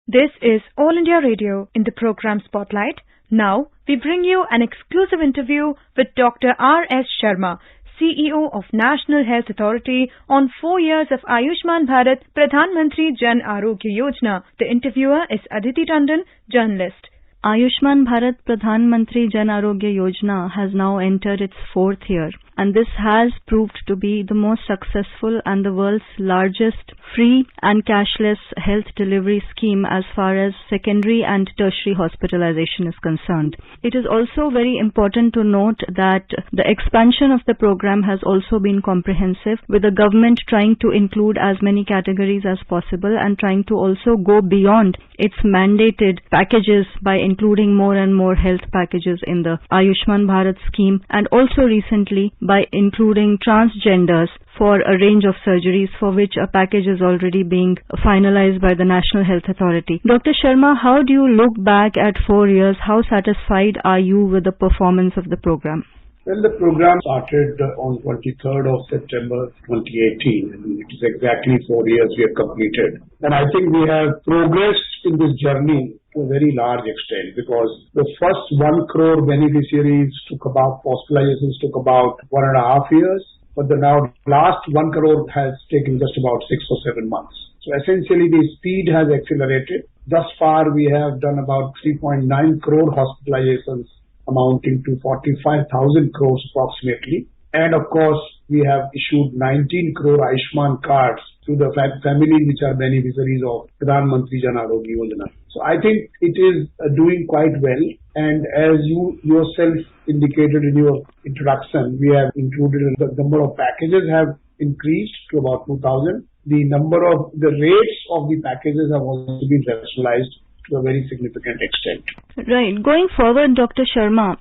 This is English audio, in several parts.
This is All India Radio in the program Spotlight. Now, we bring you an exclusive interview with Dr. R.S. Sharma, CEO of National Health Authority on 4 years of Ayushman Bharat, Pradhan Mantri Jan Arogya Yojana. The interviewer is Aditi Tandon, journalist. Ayushman Bharat Pradhan Mantri Jan Arogya Yojana has now entered its 4th year, and this has proved to be the most successful and the world's largest free and cashless health delivery scheme as far as secondary and tertiary hospitalization is concerned. It is also very important to note that the expansion of the program has also been comprehensive, with the government trying to include as many categories as possible and trying to also go beyond its mandated packages by including more and more health packages in the Ayushman Bharat scheme, and also recently by including transgenders for a range of surgeries for which a package is already being finalized by the National Health Authority. Dr. Sharma, how do you look back at 4 years? How satisfied are you with the performance of the program? Well, the program started on 23rd of September 2018, and it is exactly 4 years we have completed. And I think we have progressed in this journey to a very large extent, because the first 1 crore beneficiaries hospitalizations took about 1.5 years, but the now last 1 crore has taken just about 6 or 7 months. So essentially the speed has accelerated. Thus far we have done about 3.9 crore hospitalizations, amounting to 45,000 crores approximately. And of course, we have issued 19 crore Ayushman cards to the family which are beneficiaries of Pradhan Mantri Jan Arogya Yojana. So I think it is doing quite well. And as you yourself indicated in your introduction, we have included the number of packages have increased to about 2,000. The rates of the packages have also been rationalized to a very significant extent. Right. Going forward, Dr. Sharma,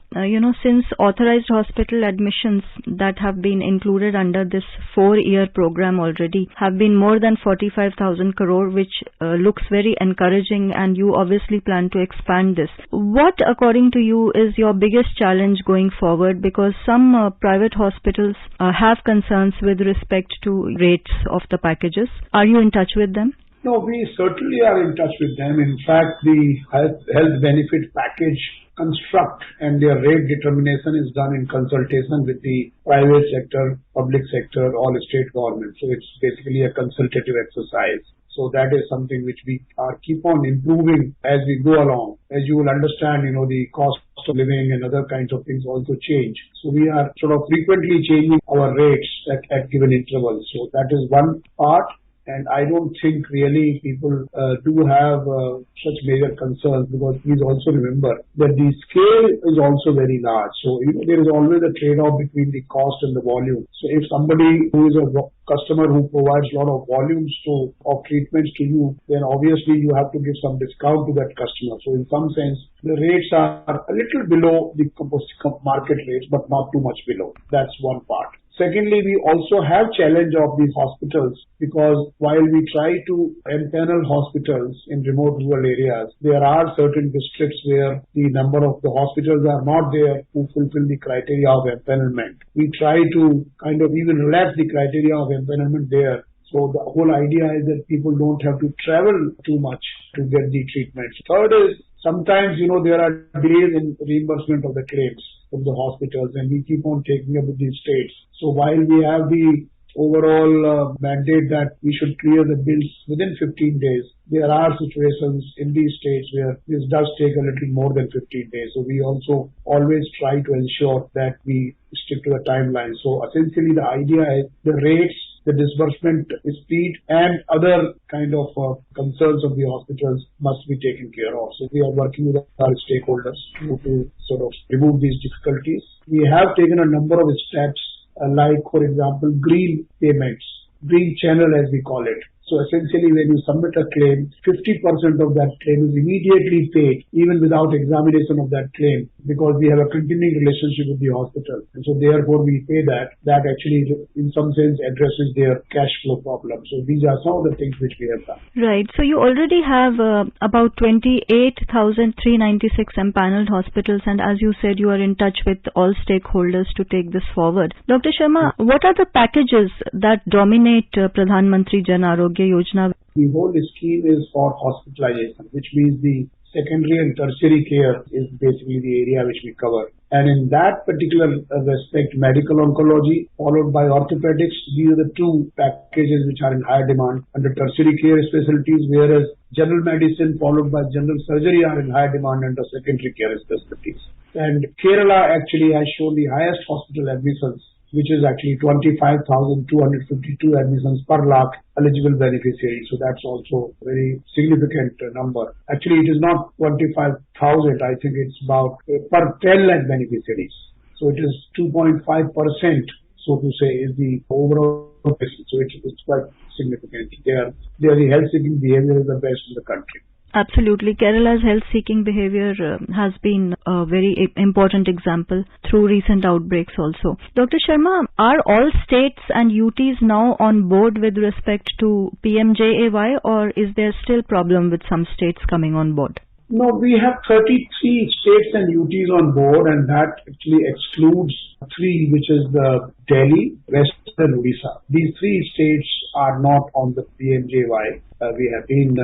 since authorized hospital admissions that have been included under this 4-year program already have been more than 45,000 crore, which looks very encouraging, and you obviously plan to expand this. What, according to you, is your biggest challenge going forward? Because some private hospitals have concerns with respect to rates of the packages. Are you in touch with them? No, we certainly are in touch with them. In fact, the health benefit package construct and their rate determination is done in consultation with the private sector, public sector, all state governments. So it's basically a consultative exercise. So that is something which we keep on improving as we go along. As you will understand, the cost of living and other kinds of things also change. So we are sort of frequently changing our rates at given intervals. So that is one part. And I don't think really people do have such major concerns, because please also remember that the scale is also very large. So, there is always a trade-off between the cost and the volume. So if somebody who is a customer who provides a lot of volumes of treatments to you, then obviously you have to give some discount to that customer. So in some sense, the rates are a little below the market rates, but not too much below. That's one part. Secondly, we also have challenge of these hospitals, because while we try to empanel hospitals in remote rural areas, there are certain districts where the number of the hospitals are not there who fulfill the criteria of empanelment. We try to kind of even relax the criteria of empanelment there. So the whole idea is that people don't have to travel too much to get the treatment. Third is, sometimes, there are delays in reimbursement of the claims from the hospitals, and we keep on taking up with these states. So while we have the overall mandate that we should clear the bills within 15 days, there are situations in these states where this does take a little more than 15 days. So we also always try to ensure that we stick to the timeline. So essentially the idea is the rates, the disbursement speed, and other kind of concerns of the hospitals must be taken care of. So we are working with our stakeholders to sort of remove these difficulties. We have taken a number of steps, like, for example, green payments, green channel as we call it. So essentially, when you submit a claim, 50% of that claim is immediately paid, even without examination of that claim, because we have a continuing relationship with the hospital. And so therefore, we pay that. That actually, in some sense, addresses their cash flow problem. So these are some of the things which we have done. Right. So you already have about 28,396 empaneled hospitals, and as you said, you are in touch with all stakeholders to take this forward. Dr. Sharma, what are the packages that dominate Pradhan Mantri Jan Arogya Yojana? The whole scheme is for hospitalization, which means the secondary and tertiary care is basically the area which we cover. And in that particular respect, medical oncology followed by orthopedics, these are the two packages which are in high demand under tertiary care specialties, whereas general medicine followed by general surgery are in high demand under secondary care specialties. And Kerala actually has shown the highest hospital admissions, which is actually 25,252 admissions per lakh eligible beneficiaries. So that's also a very significant number. Actually, it is not 25,000. I think it's about per 10 lakh beneficiaries. So it is 2.5%, so to say, is the overall. So it's quite significant. The health-seeking behavior is the best in the country. Absolutely. Kerala's health-seeking behavior has been a very important example through recent outbreaks also. Dr. Sharma, are all states and UTs now on board with respect to PMJAY, or is there still problem with some states coming on board? No, we have 33 states and UTs on board, and that actually excludes 3, which is the Delhi, West and Odisha. These 3 states are not on the PMJY. We have been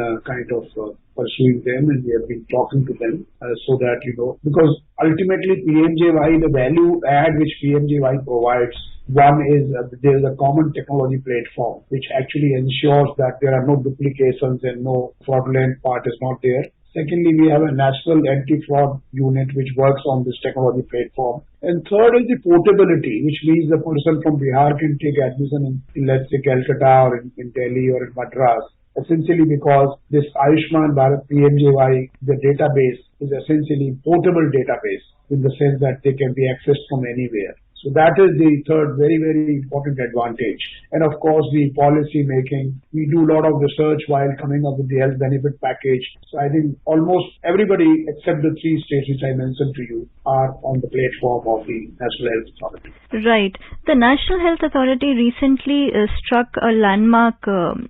pursuing them, and we have been talking to them so that, because ultimately PMJY, the value add which PMJY provides, one is there is a common technology platform which actually ensures that there are no duplications and no fraudulent part is not there. Secondly, we have a national anti-fraud unit which works on this technology platform. And third is the portability, which means the person from Bihar can take admission in let's say, Calcutta or in Delhi or in Madras. Essentially because this Ayushman Bharat PMJY, the database is essentially portable database in the sense that they can be accessed from anywhere. So that is the third very, very important advantage. And of course, the policy making, we do a lot of research while coming up with the health benefit package. So I think almost everybody except the 3 states which I mentioned to you are on the platform of the National Health Authority. Right. The National Health Authority recently struck a landmark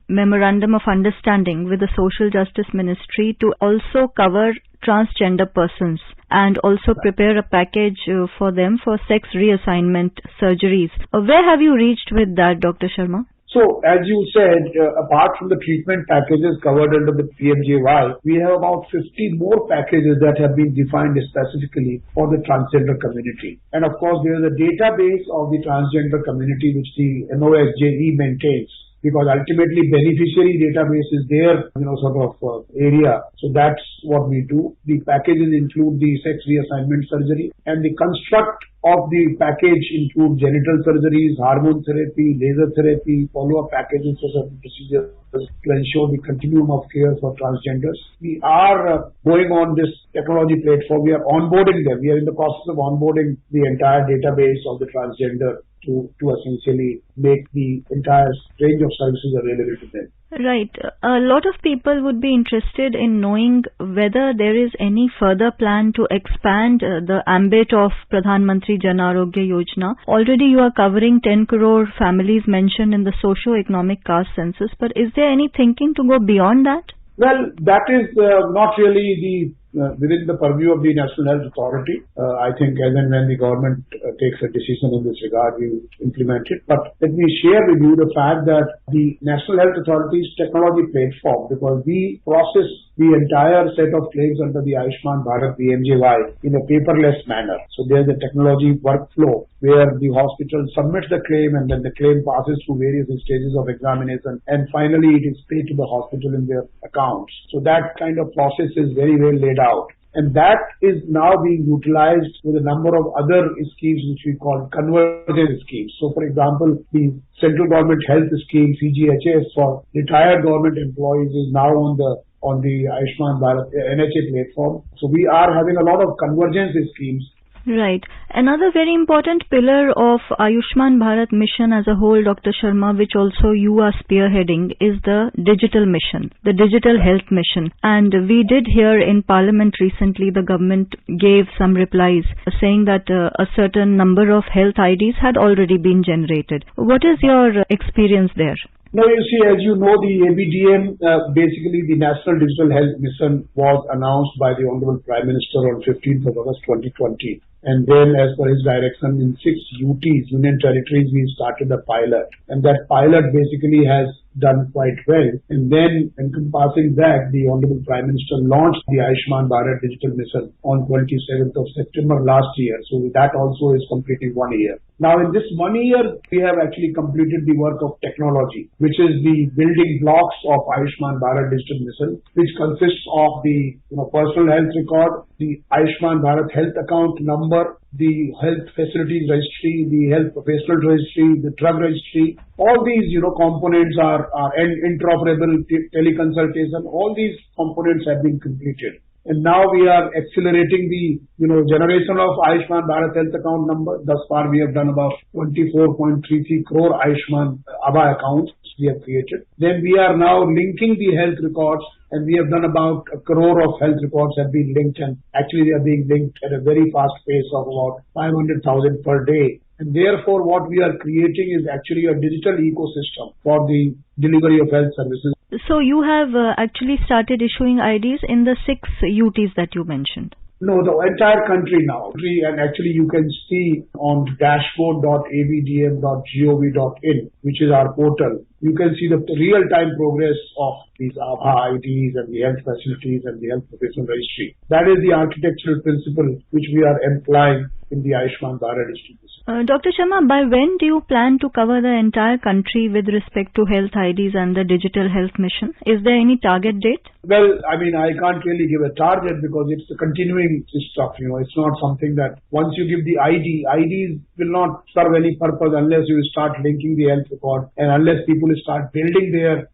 memorandum of understanding with the Social Justice Ministry to also cover transgender persons and also prepare a package for them for sex reassignment surgeries. Where have you reached with that, Dr. Sharma? So, as you said, apart from the treatment packages covered under the PMJY, we have about 50 more packages that have been defined specifically for the transgender community. And of course, there is a database of the transgender community which the NOSJE maintains, because ultimately beneficiary database is their area. So that's what we do. The packages include the sex reassignment surgery, and the construct of the package include genital surgeries, hormone therapy, laser therapy, follow-up packages for certain procedures to ensure the continuum of care for transgenders. We are going on this technology platform. We are onboarding them. We are in the process of onboarding the entire database of the transgender to essentially make the entire range of services available to them. Right. A lot of people would be interested in knowing whether there is any further plan to expand the ambit of Pradhan Mantri Arogya Yojana. Already you are covering 10 crore families mentioned in the socio-economic caste census, but is there any thinking to go beyond that? Well, that is not really within the purview of the National Health Authority. I think as and when the government takes a decision in this regard, we will implement it. But let me share with you the fact that the National Health Authority's technology platform, because we process the entire set of claims under the Ayushman Bharat PMJY in a paperless manner. So there's a technology workflow where the hospital submits the claim and then the claim passes through various stages of examination and finally it is paid to the hospital in their accounts. So that kind of process is very well laid out. And that is now being utilized with a number of other schemes which we call convergence schemes. So for example, the central government health scheme, CGHS, for retired government employees is now on the Ayushman Bharat NHA platform. So we are having a lot of convergence schemes. Right. Another very important pillar of Ayushman Bharat mission as a whole, Dr. Sharma, which also you are spearheading, is the digital mission, the digital health mission. And we did hear in Parliament recently, the government gave some replies saying that a certain number of health IDs had already been generated. What is your experience there? Now, you see, as you know, the ABDM, basically the National Digital Health Mission was announced by the Honorable Prime Minister on 15th of August 2020. And then as per his direction, in 6 UTs, Union Territories, we started a pilot. And that pilot basically has done quite well. And then encompassing that, the Honorable Prime Minister launched the Ayushman Bharat Digital Mission on 27th of September last year. So that also is completing 1 year. Now in this 1 year, we have actually completed the work of technology, which is the building blocks of Ayushman Bharat Digital Mission, which consists of the personal health record, the Ayushman Bharat health account number, the health facilities registry, the health professional registry, the drug registry. All these, components are interoperable teleconsultation. All these components have been completed. And now we are accelerating the, generation of Ayushman Bharat health account number. Thus far, we have done about 24.33 crore Ayushman ABHA accounts we have created. Then we are now linking the health records, and we have done about 1 crore of health records have been linked, and actually they are being linked at a very fast pace of about 500,000 per day. And therefore, what we are creating is actually a digital ecosystem for the delivery of health services. So you have actually started issuing IDs in the 6 UTs that you mentioned. No, the entire country now. And actually you can see on dashboard.abdm.gov.in, which is our portal, you can see the real-time progress of these ABHA IDs and the health facilities and the health professional registry. That is the architectural principle which we are employing in the Ayushman Bharat district. Dr. Sharma, by when do you plan to cover the entire country with respect to health IDs and the digital health mission? Is there any target date? Well, I can't really give a target because it's a continuing stuff. It's not something that once you give the IDs will not serve any purpose unless you start linking the health record and unless people start building their,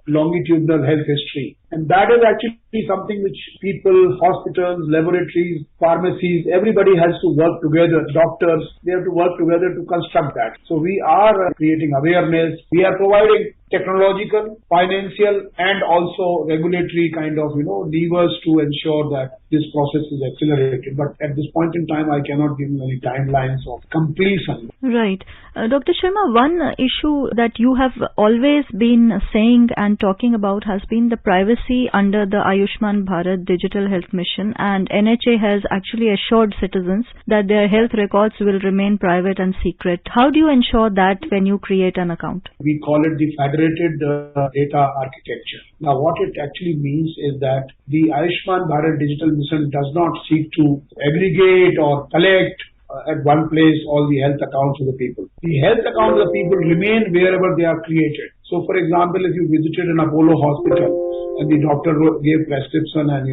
longitudinal health history. And that is actually something which people, hospitals, laboratories, pharmacies, everybody has to work together. Doctors, they have to work together to construct that. So we are creating awareness. We are providing technological, financial, and also regulatory kind of, levers to ensure that this process is accelerated. But at this point in time, I cannot give you any timelines of completion. Right. Dr. Sharma, one issue that you have always been saying and talking about has been the privacy under the Ayushman Bharat Digital Health Mission, and NHA has actually assured citizens that their health records will remain private and secret. How do you ensure that when you create an account? We call it the federated data architecture. Now, what it actually means is that the Ayushman Bharat Digital Mission does not seek to aggregate or collect at one place all the health accounts of the people. The health accounts of the people remain wherever they are created. So, for example, if you visited an Apollo hospital and the doctor gave prescription and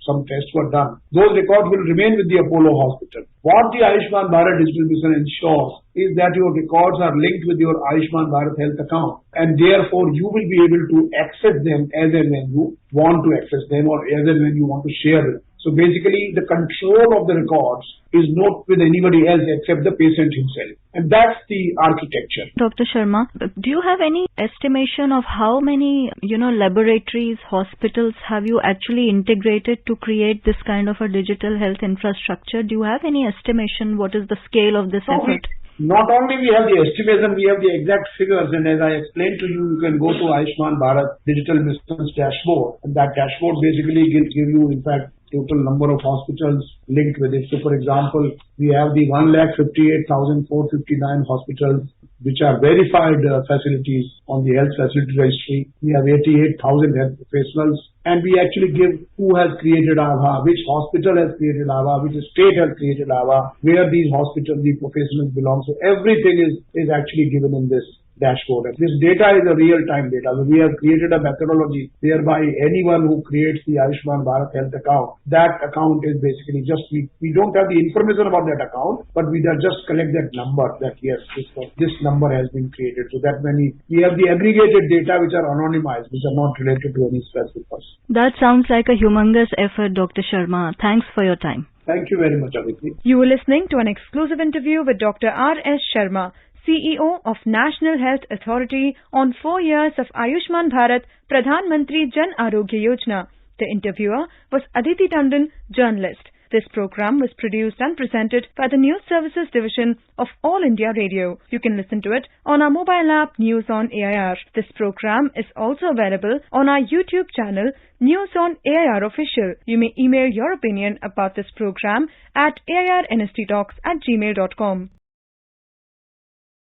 some tests were done, those records will remain with the Apollo hospital. What the Ayushman Bharat Digital Mission ensures is that your records are linked with your Ayushman Bharat health account, and therefore you will be able to access them as and when you want to access them or as and when you want to share them. So basically, the control of the records is not with anybody else except the patient himself. And that's the architecture. Dr. Sharma, do you have any estimation of how many, laboratories, hospitals have you actually integrated to create this kind of a digital health infrastructure? Do you have any estimation? What is the scale of this effort? Not only we have the estimation, we have the exact figures, and as I explained to you, you can go to Ayushman Bharat Digital Mission's dashboard, and that dashboard basically gives you, in fact, total number of hospitals linked with it. So, for example, we have the 1,58,459 hospitals which are verified facilities on the health facility registry. We have 88,000 health professionals, and we actually give who has created ABHA, which hospital has created ABHA, which state has created ABHA, where these hospitals, the professionals belong. So everything is actually given in this dashboard. This data is a real-time data. So we have created a methodology whereby anyone who creates the Ayushman Bharat health account, that account is basically just, we don't have the information about that account, but we just collect that number that yes, this number has been created. So that when we have the aggregated data which are anonymized, which are not related to any specific person. That sounds like a humongous effort, Dr. Sharma. Thanks for your time. Thank you very much, Aditi. You were listening to an exclusive interview with Dr. R.S. Sharma, CEO of National Health Authority, on 4 years of Ayushman Bharat Pradhan Mantri Jan Arogya Yojana. The interviewer was Aditi Tandon, journalist. This program was produced and presented by the News Services Division of All India Radio. You can listen to it on our mobile app News on AIR. This program is also available on our YouTube channel News on AIR Official. You may email your opinion about this program at airnsttalks@gmail.com.